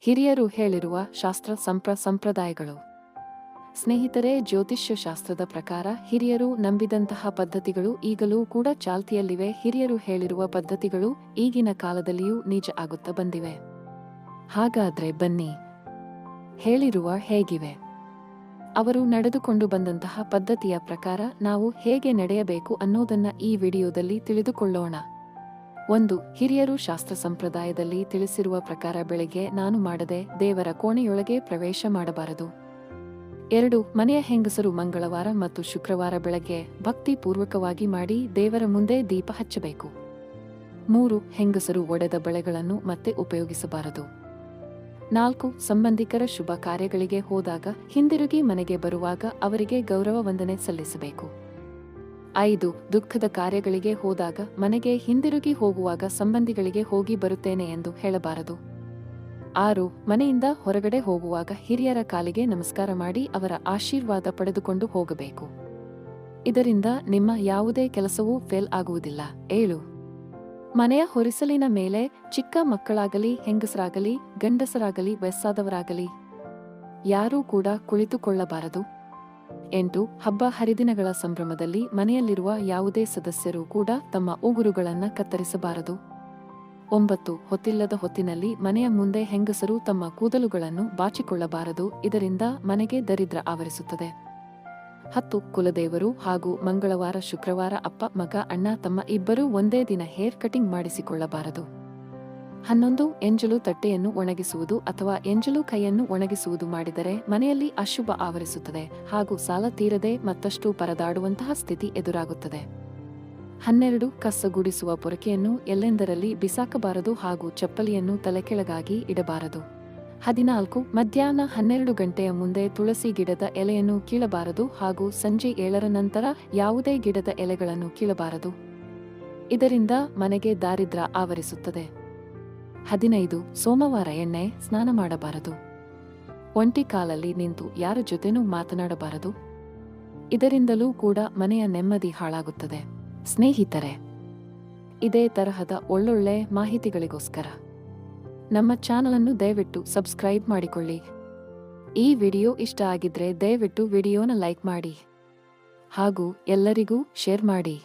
ಹಿರಿಯರು ಹೇಳಿರುವ ಶಾಸ್ತ್ರ ಸಂಪ್ರದಾಯಗಳು. ಸ್ನೇಹಿತರೆ, ಜ್ಯೋತಿಷ್ಯ ಶಾಸ್ತ್ರದ ಪ್ರಕಾರ ಹಿರಿಯರು ನಂಬಿದಂತಹ ಪದ್ಧತಿಗಳು ಈಗಲೂ ಕೂಡ ಚಾಲ್ತಿಯಲ್ಲಿವೆ. ಹಿರಿಯರು ಹೇಳಿರುವ ಪದ್ಧತಿಗಳು ಈಗಿನ ಕಾಲದಲ್ಲಿಯೂ ನಿಜ ಆಗುತ್ತಾ ಬಂದಿವೆ. ಹಾಗಾದ್ರೆ ಬನ್ನಿ, ಹೇಳಿರುವ ಹೇಗಿವೆ, ಅವರು ನಡೆದುಕೊಂಡು ಬಂದಂತಹ ಪದ್ಧತಿಯ ಪ್ರಕಾರ ನಾವು ಹೇಗೆ ನಡೆಯಬೇಕು ಅನ್ನೋದನ್ನ ಈ ವಿಡಿಯೋದಲ್ಲಿ ತಿಳಿದುಕೊಳ್ಳೋಣ. 1. ಹಿರಿಯರು ಶಾಸ್ತ್ರ ಸಂಪ್ರದಾಯದಲ್ಲಿ ತಿಳಿಸಿರುವ ಪ್ರಕಾರ ಬೆಳಿಗ್ಗೆ ನಾನು ಮಾಡದೆ ದೇವರ ಕೋಣೆಯೊಳಗೆ ಪ್ರವೇಶ ಮಾಡಬಾರದು. 2. ಮನೆಯ ಹೆಂಗಸರು ಮಂಗಳವಾರ ಮತ್ತು ಶುಕ್ರವಾರ ಬೆಳಗ್ಗೆ ಭಕ್ತಿ ಪೂರ್ವಕವಾಗಿ ಮಾಡಿ ದೇವರ ಮುಂದೆ ದೀಪ ಹಚ್ಚಬೇಕು. 3. ಹೆಂಗಸರು ಒಡೆದ ಬಳೆಗಳನ್ನು ಮತ್ತೆ ಉಪಯೋಗಿಸಬಾರದು. 4. ಸಂಬಂಧಿಕರ ಶುಭ ಕಾರ್ಯಗಳಿಗೆ ಹೋದಾಗ ಹಿಂದಿರುಗಿ ಮನೆಗೆ ಬರುವಾಗ ಅವರಿಗೆ ಗೌರವ ವಂದನೆ ಸಲ್ಲಿಸಬೇಕು. 5. ದುಃಖದ ಕಾರ್ಯಗಳಿಗೆ ಹೋದಾಗ ಮನೆಗೆ ಹಿಂದಿರುಗಿ ಹೋಗುವಾಗ ಸಂಬಂಧಿಗಳಿಗೆ ಹೋಗಿ ಬರುತ್ತೇನೆ ಎಂದು ಹೇಳಬಾರದು. 6. ಮನೆಯಿಂದ ಹೊರಗಡೆ ಹೋಗುವಾಗ ಹಿರಿಯರ ಕಾಲಿಗೆ ನಮಸ್ಕಾರ ಮಾಡಿ ಅವರ ಆಶೀರ್ವಾದ ಪಡೆದುಕೊಂಡು ಹೋಗಬೇಕು. ಇದರಿಂದ ನಿಮ್ಮ ಯಾವುದೇ ಕೆಲಸವೂ ಫೇಲ್ ಆಗುವುದಿಲ್ಲ. 7. ಮನೆಯ ಹೊರಿಸಲಿನ ಮೇಲೆ ಚಿಕ್ಕ ಮಕ್ಕಳಾಗಲಿ ಹೆಂಗಸರಾಗಲಿ ಗಂಡಸರಾಗಲಿ ವಯಸ್ಸಾದವರಾಗಲಿ ಯಾರೂ ಕೂಡ ಕುಳಿತುಕೊಳ್ಳಬಾರದು. 8. ಹಬ್ಬ ಹರಿದಿನಗಳ ಸಂಭ್ರಮದಲ್ಲಿ ಮನೆಯಲ್ಲಿರುವ ಯಾವುದೇ ಸದಸ್ಯರು ಕೂಡ ತಮ್ಮ ಉಗುರುಗಳನ್ನು ಕತ್ತರಿಸಬಾರದು. 9. ಹೊತ್ತಿಲ್ಲದ ಹೊತ್ತಿನಲ್ಲಿ ಮನೆಯ ಮುಂದೆ ಹೆಂಗಸರು ತಮ್ಮ ಕೂದಲುಗಳನ್ನು ಬಾಚಿಕೊಳ್ಳಬಾರದು. ಇದರಿಂದ ಮನೆಗೆ ದರಿದ್ರ ಆವರಿಸುತ್ತದೆ. 10. ಕುಲದೇವರು ಹಾಗೂ ಮಂಗಳವಾರ ಶುಕ್ರವಾರ ಅಪ್ಪ ಮಗ ಅಣ್ಣ ತಮ್ಮ ಇಬ್ಬರೂ ಒಂದೇ ದಿನ ಹೇರ್ ಕಟಿಂಗ್ ಮಾಡಿಸಿಕೊಳ್ಳಬಾರದು. 11. ಎಂಜಲು ತಟ್ಟೆಯನ್ನು ಒಣಗಿಸುವುದು ಅಥವಾ ಎಂಜಲು ಕೈಯನ್ನು ಒಣಗಿಸುವುದು ಮಾಡಿದರೆ ಮನೆಯಲ್ಲಿ ಅಶುಭ ಆವರಿಸುತ್ತದೆ ಹಾಗೂ ಸಾಲ ತೀರದೆ ಮತ್ತಷ್ಟು ಪರದಾಡುವಂತಹ ಸ್ಥಿತಿ ಎದುರಾಗುತ್ತದೆ. 12. ಕಸ ಗುಡಿಸುವ ಪೊರಕೆಯನ್ನು ಎಲ್ಲೆಂದರಲ್ಲಿ ಬಿಸಾಕಬಾರದು ಹಾಗೂ ಚಪ್ಪಲಿಯನ್ನು ತಲೆಕೆಳಗಾಗಿ ಇಡಬಾರದು. 14. ಮಧ್ಯಾಹ್ನ 12 ಗಂಟೆಯ ಮುಂದೆ ತುಳಸಿ ಗಿಡದ ಎಲೆಯನ್ನು ಕೀಳಬಾರದು ಹಾಗೂ ಸಂಜೆ 7ರ ನಂತರ ಯಾವುದೇ ಗಿಡದ ಎಲೆಗಳನ್ನು ಕೀಳಬಾರದು. ಇದರಿಂದ ಮನೆಗೆ ದಾರಿದ್ರ್ಯ ಆವರಿಸುತ್ತದೆ. 15. ಸೋಮವಾರ ಎಣ್ಣೆ ಸ್ನಾನ ಮಾಡಬಾರದು. ಒಂಟಿ ಕಾಲಲ್ಲಿ ನಿಂತು ಯಾರ ಜೊತೆನೂ ಮಾತನಾಡಬಾರದು. ಇದರಿಂದಲೂ ಕೂಡ ಮನೆಯ ನೆಮ್ಮದಿ ಹಾಳಾಗುತ್ತದೆ. ಸ್ನೇಹಿತರೆ, ಇದೇ ತರಹದ ಒಳ್ಳೊಳ್ಳೆ ಮಾಹಿತಿಗಳಿಗೋಸ್ಕರ ನಮ್ಮ ಚಾನಲನ್ನು ದಯವಿಟ್ಟು ಸಬ್ಸ್ಕ್ರೈಬ್ ಮಾಡಿಕೊಳ್ಳಿ. ಈ ವಿಡಿಯೋ ಇಷ್ಟ ಆಗಿದ್ರೆ ದಯವಿಟ್ಟು ವಿಡಿಯೋನ ಲೈಕ್ ಮಾಡಿ ಹಾಗೂ ಎಲ್ಲರಿಗೂ ಶೇರ್ ಮಾಡಿ.